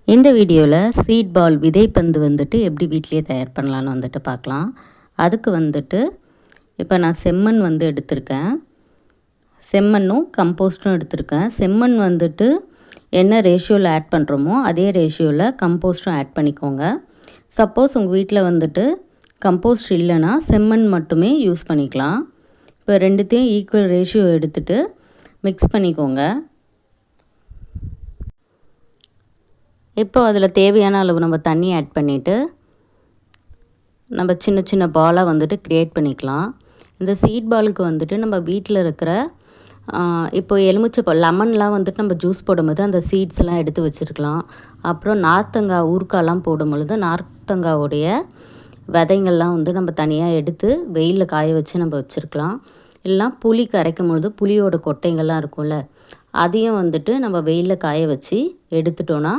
இந்த வீடியோவில் சீட் பால் விதைப்பந்து வந்துட்டு எப்படி வீட்டிலேயே தயார் பண்ணலான்னு வந்துட்டு பார்க்கலாம். அதுக்கு வந்துட்டு இப்போ நான் செம்மண் வந்து எடுத்திருக்கேன். செம்மண்ணும் கம்போஸ்ட்டும் எடுத்திருக்கேன். செம்மண் வந்துட்டு என்ன ரேஷியோவில் ஆட் பண்ணுறோமோ அதே ரேஷியோவில் கம்போஸ்ட்டும் ஆட் பண்ணிக்கோங்க. சப்போஸ் உங்கள் வீட்டில் வந்துட்டு கம்போஸ்ட் இல்லைன்னா செம்மண் மட்டுமே யூஸ் பண்ணிக்கலாம். இப்போ ரெண்டுத்தையும் ஈக்குவல் ரேஷியோ எடுத்துகிட்டு மிக்ஸ் பண்ணிக்கோங்க. இப்போ அதில் தேவையான அளவு நம்ம தண்ணி ஆட் பண்ணிவிட்டு நம்ம சின்ன சின்ன பாலாக வந்துட்டு க்ரியேட் பண்ணிக்கலாம். இந்த சீட் பாலுக்கு வந்துட்டு நம்ம வீட்டில் இருக்கிற இப்போ எலுமிச்சை லெமன்லாம் வந்துட்டு நம்ம ஜூஸ் போடும்போது அந்த சீட்ஸ்லாம் எடுத்து வச்சுருக்கலாம். அப்புறம் நார்த்தங்காய் ஊறுக்காய்லாம் போடும்பொழுது நார்த்தங்காவுடைய விதைங்கள்லாம் வந்து நம்ம தனியாக எடுத்து வெயிலில் காய வச்சு நம்ம வச்சுருக்கலாம். இல்லைனா புளி கரைக்கும் பொழுது புளியோட கொட்டைங்கள்லாம் இருக்கும்ல, அதையும் வந்துட்டு நம்ம வெயிலில் காய வச்சு எடுத்துட்டோன்னா